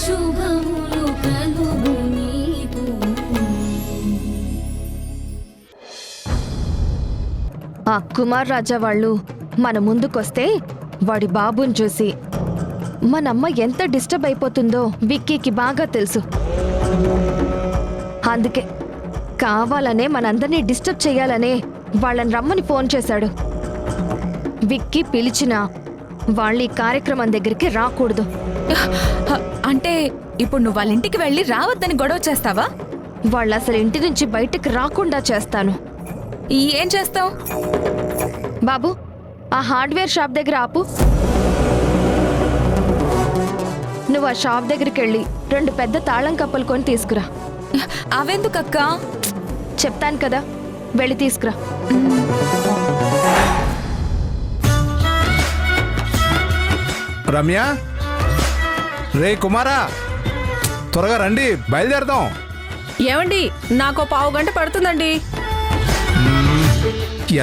శుభములు కలుగు నీకు. ఆ కుమార్ రాజా వాళ్ళు మన ముందుకొస్తే వాడి బాబుని చూసి మనమ్మ ఎంత డిస్టర్బ్ అయిపోతుందో విక్కీకి బాగా తెలుసు. అందుకే కావాలనే మనందరినీ డిస్టర్బ్ చేయాలనే వాళ్ళని రమ్మని ఫోన్ చేశాడు. విక్కీ పిలిచినా వాళ్ళు ఈ కార్యక్రమం దగ్గరికి రాకూడదు. అంటే ఇప్పుడు నువ్వు వాళ్ళ ఇంటికి వెళ్ళి రావద్దని గొడవ చేస్తావా? వాళ్ళు అసలు ఇంటి నుంచి బయటకు రాకుండా చేస్తాను. ఏం చేస్తావు? బాబు, ఆ హార్డ్వేర్ షాప్ దగ్గర ఆపు. నువ్వు ఆ షాప్ దగ్గరికి వెళ్ళి 2 పెద్ద తాళం కప్పలు కొని తీసుకురా. అవెందుకక్క? చెప్తాను కదా, వెళ్ళి తీసుకురా. రమ్య, రే కుమారా, త్వరగా రండి, బయలుదేరదాం. ఏమండి, నాకు 1/2 గంట పడుతుందండి.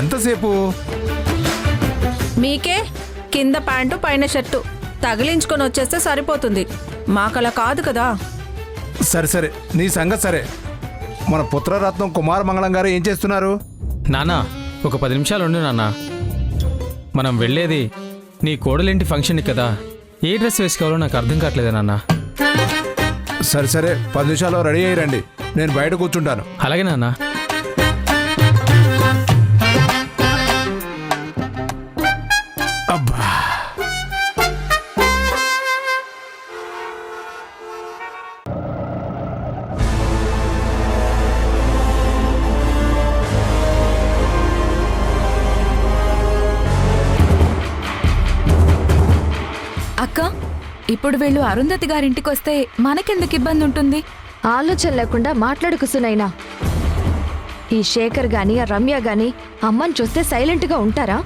ఎంతసేపు? మీకే కింద ప్యాంటు పైన షర్టు తగిలించుకొని వచ్చేస్తే సరిపోతుంది. మాకలా కాదు కదా. సరే సరే, నీ సంగతి సరే. మన పుత్రరత్నం కుమార మంగళం గారు ఏం చేస్తున్నారు? నాన్నా, ఒక 10 నిమిషాలు ఉండు నాన్న. మనం వెళ్ళేది నీ కోడలింటి ఫంక్షన్కి కదా. ఏ డ్రెస్ వేసుకోవాలో నాకు అర్థం కావట్లేదు నాన్న. సరే సరే, 10 నిమిషాల్లో రెడీ అయ్యి రండి, నేను బయట కూర్చుంటాను. అలాగే నాన్న. అబ్బా, అక్క, ఇప్పుడు వీళ్ళు అరుంధతి గారింటికి వస్తే మనకెందుకు ఇబ్బంది ఉంటుంది? ఆలోచన లేకుండా మాట్లాడుకు సునైనా. ఈ శేఖర్ గాని ఆ రమ్య గాని అమ్మని చూస్తే సైలెంట్గా ఉంటారా?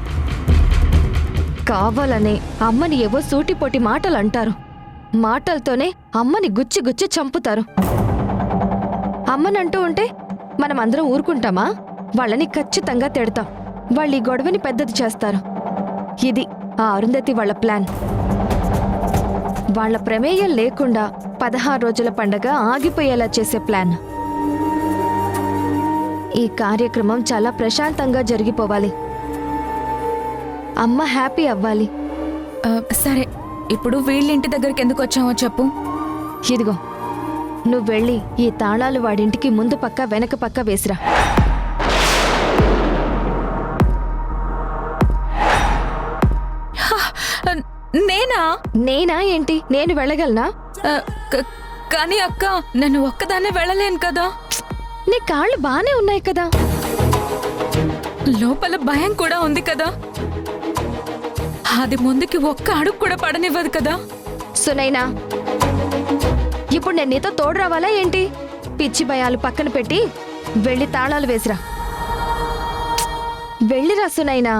కావాలనే అమ్మని ఏవో సూటిపోటి మాటలు అంటారు. మాటలతోనే అమ్మని గుచ్చి గుచ్చి చంపుతారు. అమ్మనంటూ ఉంటే మనం అందరం ఊరుకుంటామా? వాళ్ళని ఖచ్చితంగా తిడతాం. వాళ్ళు ఈ గొడవని పెద్దది చేస్తారు. ఇది ఆ అరుంధతి వాళ్ళ ప్లాన్. వాళ్ళ ప్రమేయం లేకుండా 16 రోజుల పండగ ఆగిపోయేలా చేసే ప్లాన్. ఈ కార్యక్రమం చాలా ప్రశాంతంగా జరిగిపోవాలి. అమ్మ హ్యాపీ అవ్వాలి. సరే, ఇప్పుడు వీళ్ళింటి దగ్గరికి ఎందుకు వచ్చావో చెప్పు. ఇదిగో, నువ్వు వెళ్ళి ఈ తాళాలు వాడింటికి ముందు పక్క వెనక పక్క వేసిరా. నేనా ఏంటి? నేను వెళ్ళగలనా? కానీ అక్క, నన్ను ఒక్కదాన్నే వెళ్ళలేను కదా. నీ కాళ్ళు బానే ఉన్నాయి కదా. లోపల భయం కూడా ఉంది కదా. అది ముందుకి ఒక్క అడుగు కూడా పడనివ్వదు కదా. సునైనా, ఇప్పుడు నేను నీతో తోడు రావాలా ఏంటి? పిచ్చి భయాలు పక్కన పెట్టి వెళ్ళి తాళాలు వేసిరా. వెళ్ళిరా సునైనా.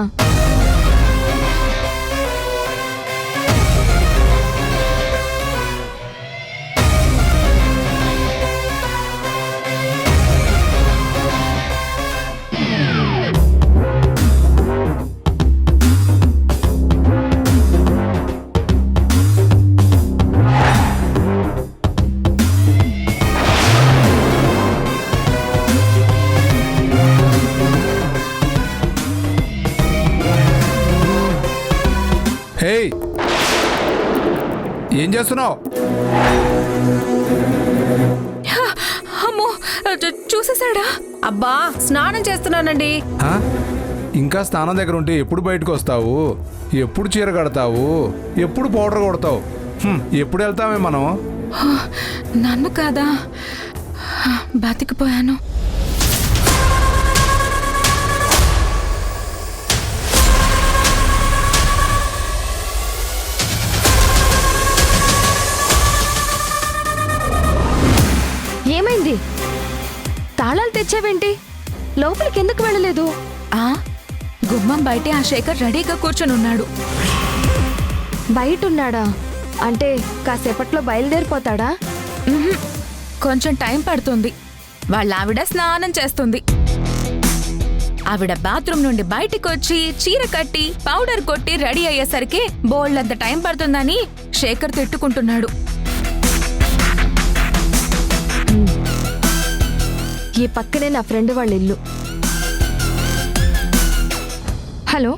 హే, ఏం చేస్తున్నావు? అమ్మో, చూసేసాడా? అబ్బా, స్నానం చేస్తున్నానండి. ఇంకా స్నానం దగ్గర ఉంటే ఎప్పుడు బయటకు వస్తావు? ఎప్పుడు చీర కడతావు? ఎప్పుడు పౌడర్ కొడతావు? ఎప్పుడు వెళ్తామే మనం? నన్ను కాదా, బతికిపోయాను. ఏమైంది? తాళాలు తెచ్చావేంటి? లోపలికి ఎందుకు వెళ్ళలేదు? గుమ్మం బయటే ఆ శేఖర్ రెడీగా కూర్చొనున్నాడు. బయటున్నాడా? అంటే కాసేపట్లో బయలుదేరిపోతాడా? కొంచెం టైం పడుతుంది. వాళ్ళ ఆవిడ స్నానం చేస్తుంది. ఆవిడ బాత్రూమ్ నుండి బయటికి వచ్చి చీర కట్టి పౌడర్ కొట్టి రెడీ అయ్యేసరికి బోల్డంత టైం పడుతుందని శేఖర్ తిట్టుకుంటున్నాడు. ఈ పక్కనే నా ఫ్రెండ్ వాళ్ళ ఇల్లు. హలో,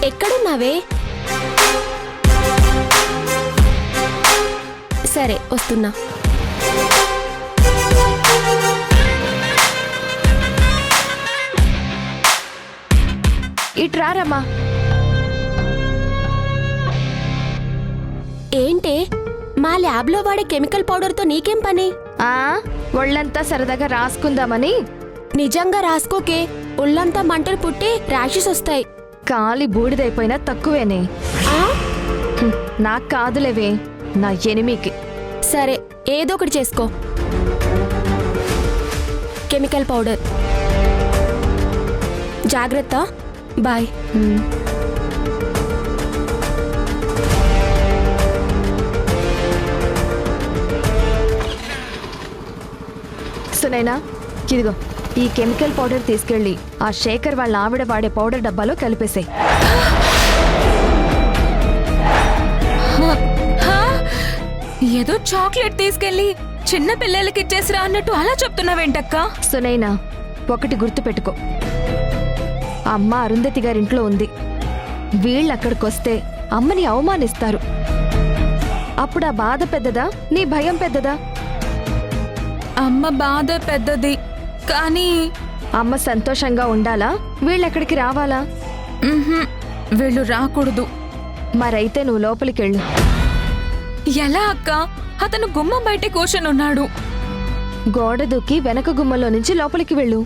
ఎక్కడున్నావే? సరే వస్తున్నా. ఇట్రారమ్మా. ఏంటే మా ల్యాబ్లో వాడే కెమికల్ పౌడర్తో నీకేం పని? ఆ ఒళ్ళంతా సరదాగా రాసుకుందామని. నిజంగా రాసుకోకే, ఒళ్ళంతా మంటలు పుట్టి ర్యాషెస్ వస్తాయి. కాలి బూడిదైపోయినా తక్కువేనే. ఆ? నాకు కాదులేవే, నా ఎనిమికి. సరే ఏదో ఒకటి చేసుకో. Chemical powder. జాగ్రత్త. బాయ్. సునైనా, ఇదిగో ఈ కెమికల్ పౌడర్ తీసుకెళ్ళి ఆ శేఖర్ వాళ్ళ ఆవిడ వాడే పౌడర్ డబ్బాలో కలిపేసాయి. ఏదో చాక్లెట్ తీసుకెళ్లి చిన్న పిల్లలకి ఇచ్చేసిరా అన్నట్టు అలా చెప్తున్నావేంటక్క? సునైనా, ఒకటి గుర్తుపెట్టుకో, అమ్మ అరుంధతి గారింట్లో ఉంది. వీళ్ళక్కడికొస్తే అమ్మని అవమానిస్తారు. అప్పుడు ఆ బాధ పెద్దదా, నీ భయం పెద్దదా? అమ్మ బాధ పెద్దది, కానీ అమ్మ సంతోషంగా ఉండాలా, వీళ్ళెక్కడికి రావాలా? వీళ్ళు రాకూడదు. మరైతే నువ్వు లోపలికెళ్ళు. ఎలా అక్క? అతను గుమ్మం బయట కూర్చొని ఉన్నాడు. గోడ దూకి వెనక గుమ్మలో నుంచి లోపలికి వెళ్ళు.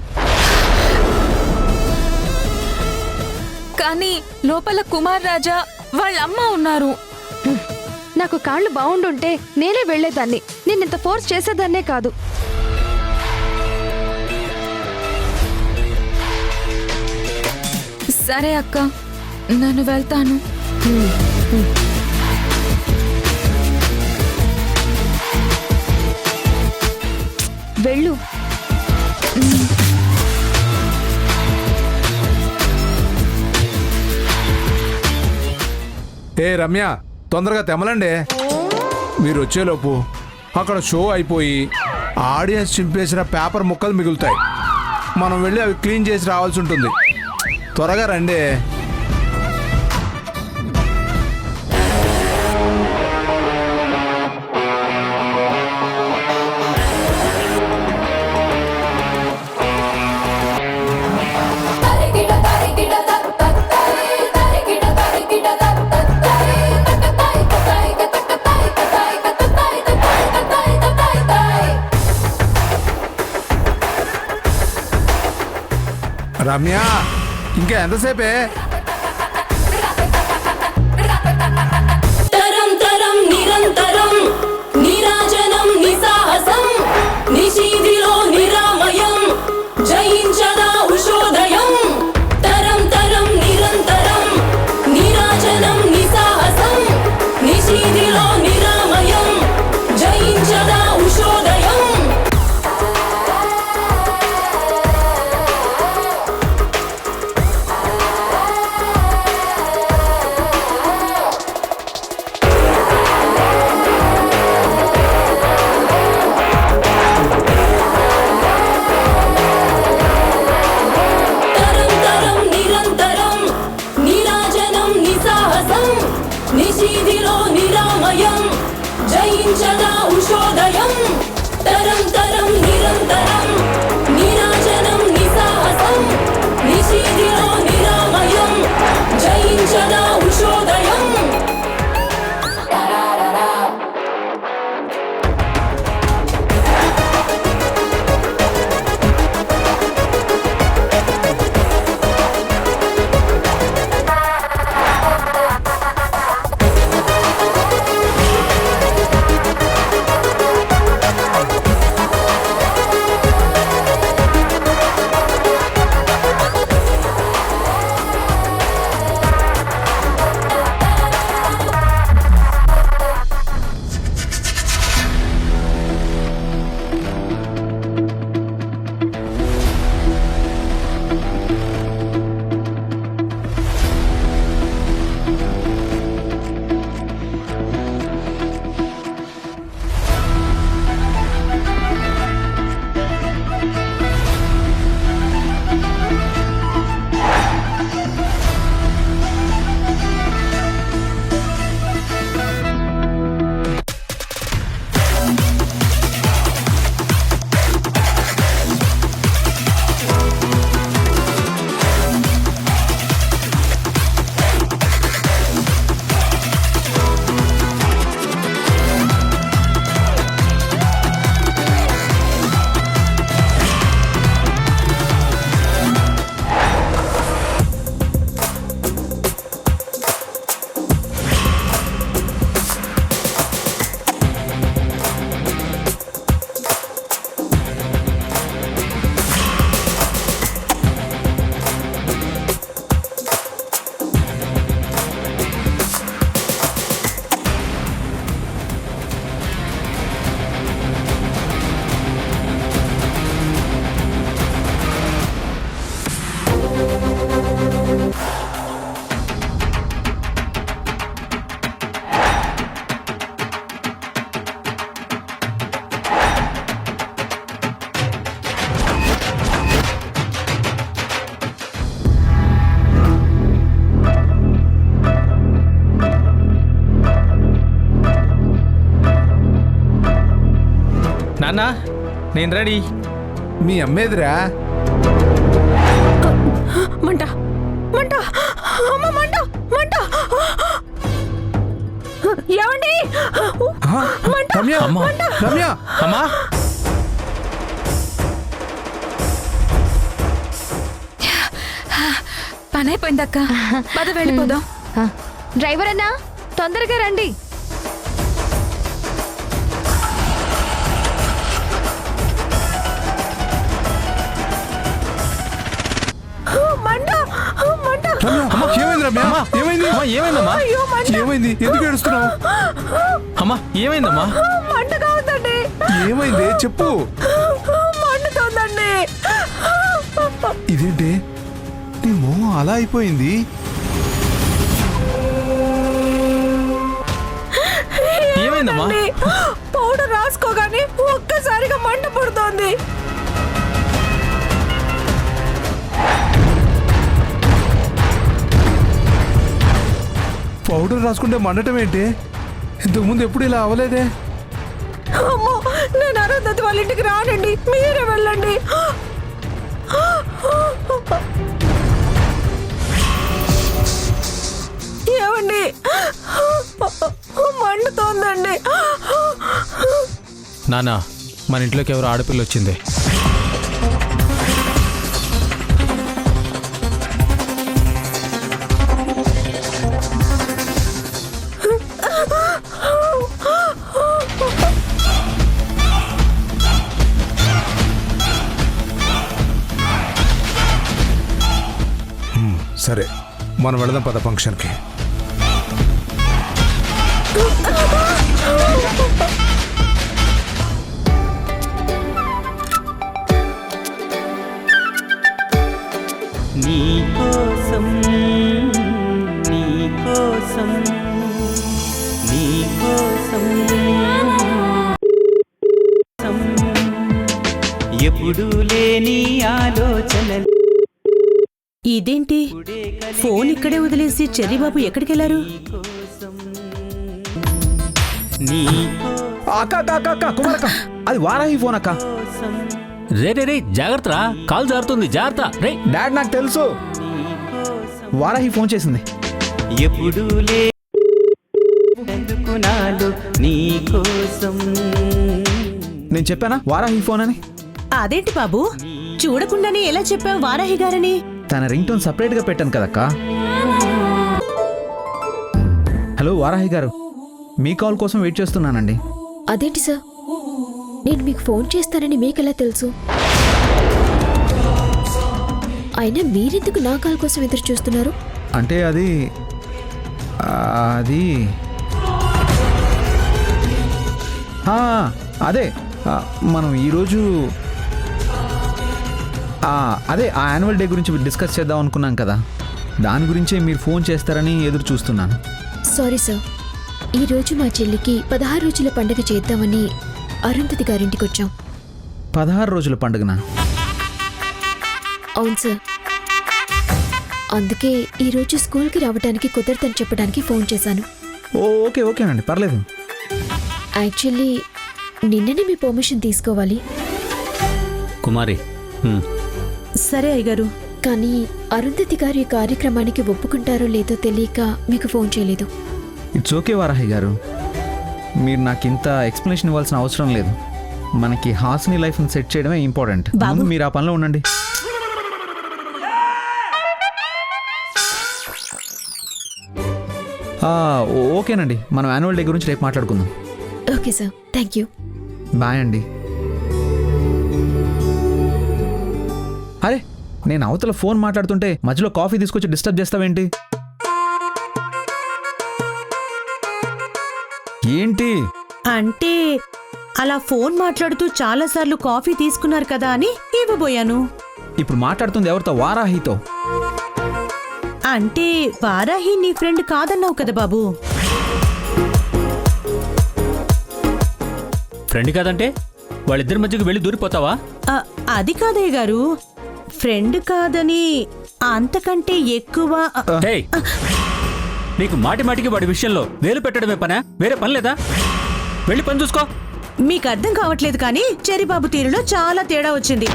కానీ లోపల కుమార్ రాజా వాళ్ళమ్మ ఉన్నారు. నాకు కాళ్ళు బాగుండుంటే నేనే వెళ్లేదాన్ని, నిన్నింత ఫోర్స్ చేసేదాన్నే కాదు. సరే అక్క, నేను వెళ్తాను. వెళ్ళు. ఏ రమ్య, తొందరగా తెమలండి. మీరు వచ్చేలోపు అక్కడ షో అయిపోయి ఆడియన్స్ చింపేసిన పేపర్ ముక్కలు మిగులుతాయి. మనం వెళ్ళి అవి క్లీన్ చేసి రావాల్సి ఉంటుంది. త్వరగా రండి. రమ్య, ఇంకా ఎంతసేపే? తరం తరం నిరంతరం నిరాజనం నిసాహసం నిశీధిలో నిరామయం జయించదా ఉషోదయం. తరం తరం నిరంతరం నిరాజనం నిసాహసం నిశీధిలో నిరామయం జయించదా ఉషోదయం. నిశీధిలో నిరామయం జయించదా ఉషోదయం. తరం తరం నిరంతరం నిరాజనం నిసాహసం నిశీధిలో నిరామయం జయించదా ఉషోదయం. నాన్న నేను రెడీ. మీ అమ్మేదిరా? మంట మంట అమ్మ మంట మంట ఏమండి మంట రమ్య, అమ్మా. రమ్య, అమ్మా పని అయిపోయిందక్క, పద వెళ్ళిపోదాం. ఆ, డ్రైవర్ అన్నా తొందరగా రండి. మంట మంట రమ్య, ఏమైంది రమ్య? ఏమైంది? అమ్మా ఏమైందమ్మా? ఏమైంది? ఎందుకు ఏడుస్తున్నావు? అమ్మా ఏమైందమ్మా? మంటగా ఉందండి, ఏమైంది చెప్పు. మండుతోందండి. ఇదేంటి నీ మొహం అలా అయిపోయింది? ఏమైందమ్మా? పౌడర్ రాసుకోగానే ఒక్కసారిగా మంట పుడుతోంది. పౌడర్ రాసుకుంటే మండటం ఏంటి? ఇంతకుముందు ఎప్పుడు ఇలా అవ్వలేదే. అమ్మో, నేను అరుంధతి వాళ్ళ ఇంటికి రానండి, మీరే వెళ్ళండి. ఏమండి, మండుతోందండి. నాన్న మన ఇంట్లోకి ఎవరు ఆడపిల్ల వచ్చింది. సరే మనం వెళదాం పద ఫంక్షన్కి. నీకోసం నీకోసం నీకోసం ఎప్పుడు లేని ఆలోచన. ఇదేంటి ఫోన్ ఇక్కడే వదిలేసి చెర్రీబాబు ఎక్కడికెళ్లారు? అక్క అక్క అక్క అక్క కుమారక్క, అది వారాహి ఫోన్ అక్క. రే రే రే జాగ్రత్త రా, కాల్ జారుతుంది, జాగ్రత్త రే. డాడ్ నాకు తెలుసు, వారాహి ఫోన్ చేసింది. ఎప్పుడు లేదుకున్నాడు నీకోసం. నేను చెప్పానా వారాహి ఫోన్ అని? అదేంటి బాబు, చూడకుండానే ఎలా చెప్పావు వారాహి గారని? తన రింగ్ టోన్ సపరేట్ గా పెట్టాను కదక్క. హలో వారాహి గారు, మీ కాల్ కోసం వెయిట్ చేస్తున్నానండి. అదేంటి సార్, నేను మీకు ఫోన్ చేస్తానని మీకెలా తెలుసు? అయినా మీరెందుకు నా కాల్ కోసం ఎదురు చూస్తున్నారు? అంటే అది అదే మనం ఈరోజు అదే ఆ యాన్యువల్ డే గురించి డిస్కస్ చేద్దాం అనుకున్నాం కదా, దాని గురించే మీరు ఫోన్ చేస్తారని ఎదురు చూస్తున్నాను. సారీ సార్, ఈరోజు మా చెల్లికి 16 రోజుల పండుగ చేద్దామని అరుంధతి గారింటికి వచ్చాం. 16 రోజుల పండుగనా? అవును సార్, అందుకే ఈరోజు స్కూల్కి రావడానికి కుదరదని చెప్పడానికి ఫోన్ చేశాను. ఓకే ఓకేనండి, పర్లేదు. యాక్చువల్లీ నిన్ననే మీ పర్మిషన్ తీసుకోవాలి, కుమారి. సరే అయ్యగారు. కానీ అరుంధతి గారు ఈ కార్యక్రమానికి ఒప్పుకుంటారో లేదో తెలియక మీకు ఫోన్ చేయలేదు. ఇట్స్ ఓకే వారాహి గారు, మీరు నాకు ఇంత ఎక్స్ప్లెనేషన్ ఇవ్వాల్సిన అవసరం లేదు. మనకి హాస్ని లైఫ్ని సెట్ చేయడమే ఇంపార్టెంట్. ముందు మీరు ఆ పనిలో ఉండండి. ఓకేనండి, మనం యాన్యువల్ డే గురించి రేపు మాట్లాడుకుందాం. Okay sir, thank you. Bye అండి. అరే, నేను అవతల ఫోన్ మాట్లాడుతుంటే మధ్యలో కాఫీ తీసుకొచ్చి డిస్టర్బ్ చేస్తావేంటి? ఏంటి అంటే అలా ఫోన్ మాట్లాడుతూ చాలాసార్లు కాఫీ తీసుకున్నారు కదా అని ఇవ్వబోయాను. ఇప్పుడు మాట్లాడుతుంది ఎవరితో? వారాహితో. అంటే వారాహి నీ ఫ్రెండ్ కాదన్నావు కదా బాబు. ఫ్రెండ్ కాదంటే వాళ్ళిద్దరి మధ్యకి వెళ్ళి దూరిపోతావా? అది కాదయ్య గారు, ఫ్రెండ్ కాదని అంతకంటే ఎక్కువ. హేయ్, నీకు మాటి మాటికి వాడి విషయంలో వేలు పెట్టడమే పనా? వేరే పని లేదా? వెళ్ళి పని చూసుకో. మీకు అర్థం కావట్లేదు కానీ చెరిబాబు తీరులో చాలా తేడా వచ్చింది.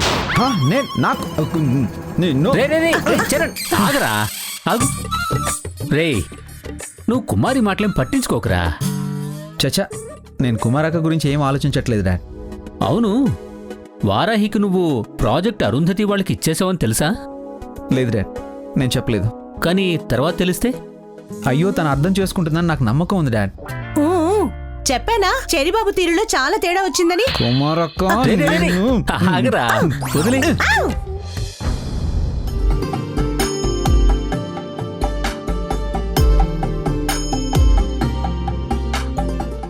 చరణ్ ఆగరా ఆగు. రే నువ్వు కుమారి మాటలేం పట్టించుకోకరా. చచ్చా, నేను కుమారక్క గురించి ఏం ఆలోచించట్లేదు డాడ్. అవును, వారాహికి నువ్వు ప్రాజెక్ట్ అరుంధతి వాళ్ళకి ఇచ్చేసావని తెలుసా? లేదు డాడ్, నేను చెప్పలేదు. కానీ తర్వాత తెలిస్తే? అయ్యో, తను అర్థం చేసుకుంటుందని నాకు నమ్మకం ఉంది డాడ్. ఊ, చెప్పానా చెరిబాబు తీరులో చాలా తేడా వచ్చిందని. కుమారక్క ఆగరా, వదిలే.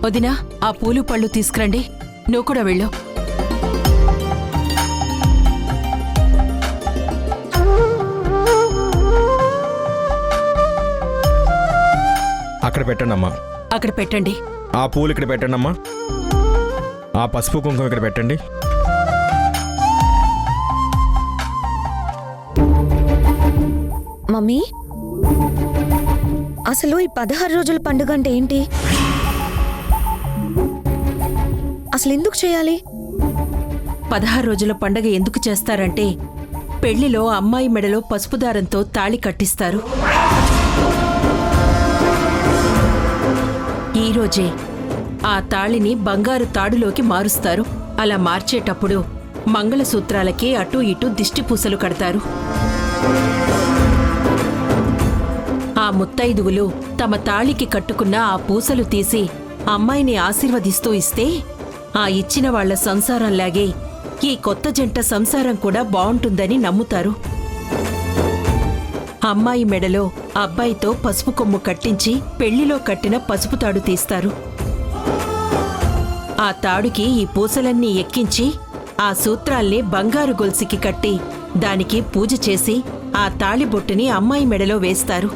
వదినా, ఆ పూలు పళ్ళు తీసుకురండి. నువ్వు కూడా వెళ్ళు. అక్కడ పెట్టండి అమ్మా. అక్కడ పెట్టండి. ఆ పూలు ఇక్కడ పెట్టండి అమ్మా. ఆ పసుపు కుంకుమ ఇక్కడ పెట్టండి. మమ్మీ, అసలు ఈ 16 రోజుల పండుగ అంటే ఏంటి? అసలు ఎందుకు చేయాలి? 16 రోజుల పండగ ఎందుకు చేస్తారంటే పెళ్లిలో అమ్మాయి మెడలో పసుపు దారంతో తాళి కట్టిస్తారు. ఈరోజే ఆ తాళిని బంగారు తాడులోకి మారుస్తారు. అలా మార్చేటప్పుడు మంగళసూత్రాలకి అటూ ఇటూ దిష్టి పూసలు కడతారు. ఆ ముత్తైదువులు తమ తాళికి కట్టుకున్న ఆ పూసలు తీసి అమ్మాయిని ఆశీర్వదిస్తూ ఇస్తే ఆ ఇచ్చిన వాళ్ల సంసారంలాగే ఈ కొత్త జంట సంసారం కూడా బావుంటుందని నమ్ముతారు. అమ్మాయి మెడలో అబ్బాయితో పసుపు కొమ్ము కట్టించి పెళ్లిలో కట్టిన పసుపు తాడు తీస్తారు. ఆ తాడుకి ఈ పూసలన్నీ ఎక్కించి ఆ సూత్రాల్ని బంగారు గొలుసుకి కట్టి దానికి పూజ చేసి ఆ తాళిబొట్టుని అమ్మాయి మెడలో వేస్తారు.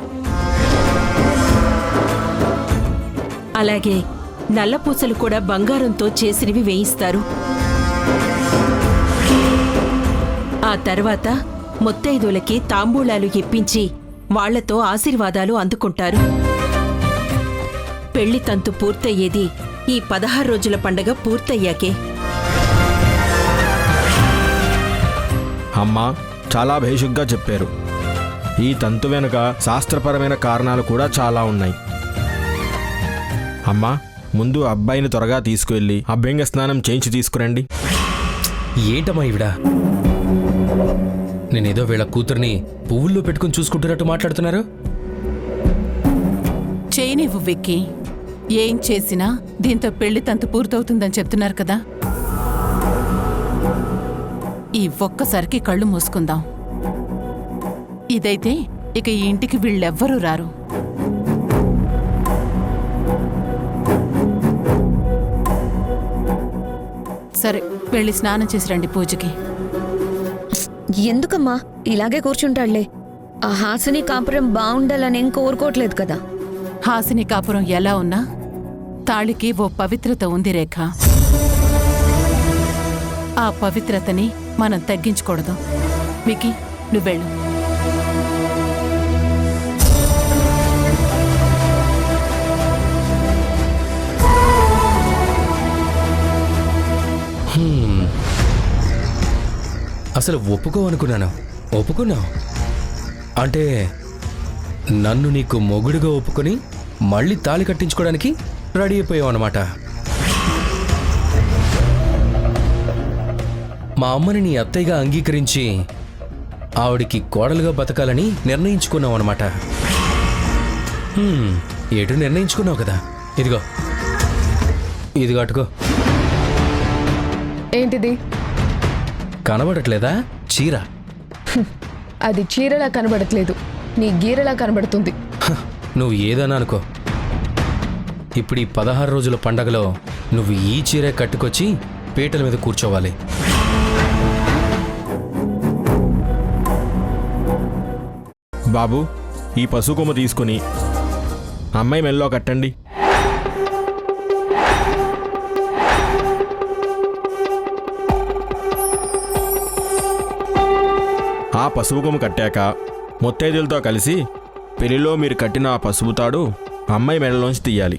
అలాగే నల్లపూసలు కూడా బంగారంతో చేసినవి వేయిస్తారు. ఆ తర్వాత ముత్తైదులకి తాంబూలాలు ఇప్పించి వాళ్లతో ఆశీర్వాదాలు అందుకుంటారు. పెళ్లి తంతు పూర్తయ్యేది ఈ 16 రోజుల పండగ పూర్తయ్యాకే. అమ్మా, చాలా భేషుగ్గా చెప్పారు. ఈ తంతు వెనుక శాస్త్రపరమైన కారణాలు కూడా చాలా ఉన్నాయి. అమ్మా, ముందు అబ్బాయిని త్వరగా తీసుకువెళ్ళి అభ్యంగ స్నానం చేయించి తీసుకురండి. ఏంటమ్మా ఈవిడ? నేనేదో వీళ్ళ కూతుర్ని పువ్వుల్లో పెట్టుకుని చూసుకుంటున్నట్టు మాట్లాడుతున్నారు. చేయనివ్వు విక్కీ. ఏం చేసినా దీంతో పెళ్లి తంతు పూర్తవుతుందని చెప్తున్నారు కదా. ఈ ఒక్కసారికి కళ్ళు మూసుకుందాం. ఇదైతే ఇక ఈ ఇంటికి వీళ్ళెవ్వరూ రారు. సరే, వెళ్ళి స్నానం చేసి రండి పూజకి. ఎందుకమ్మా ఇలాగే కూర్చుంటాడులే? ఆ హాసిని కాపురం బాగుండాలని ఏం కోరుకోవట్లేదు కదా. హాసిని కాపురం ఎలా ఉన్నా తాళికి ఓ పవిత్రత ఉంది రేఖ. ఆ పవిత్రతని మనం తగ్గించకూడదు. వికీ, నువ్వెళ్ళు. అసలు ఒప్పుకో అనుకున్నాను, ఒప్పుకున్నావు అంటే నన్ను నీకు మొగుడుగా ఒప్పుకొని మళ్ళీ తాళి కట్టించుకోవడానికి రెడీ అయిపోయావు అన్నమాట. మా అమ్మని నీ అత్తయ్యగా అంగీకరించి ఆవిడికి కోడలుగా బతకాలని నిర్ణయించుకున్నావు అన్నమాట. ఏటు నిర్ణయించుకున్నావు కదా. ఇదిగో ఇదిగో అటుకో. ఏంటిది? కనబడట్లేదా? చీర. అది చీరలా కనబడట్లేదు, నీ గీరలా కనబడుతుంది. నువ్వు ఏదన్నా అనుకో, ఇప్పుడు ఈ 16 రోజుల పండగలో నువ్వు ఈ చీరే కట్టుకొచ్చి పీటల మీద కూర్చోవాలి. బాబు, ఈ పసుపు కొమ్మ తీసుకుని అమ్మాయి మెల్లో కట్టండి. ఆ పసుపు కొమ్ము కట్టాక ముత్తైదులతో కలిసి పెళ్లిలో మీరు కట్టిన ఆ పసుపు తాడు అమ్మాయి మెడలోంచి తీయాలి.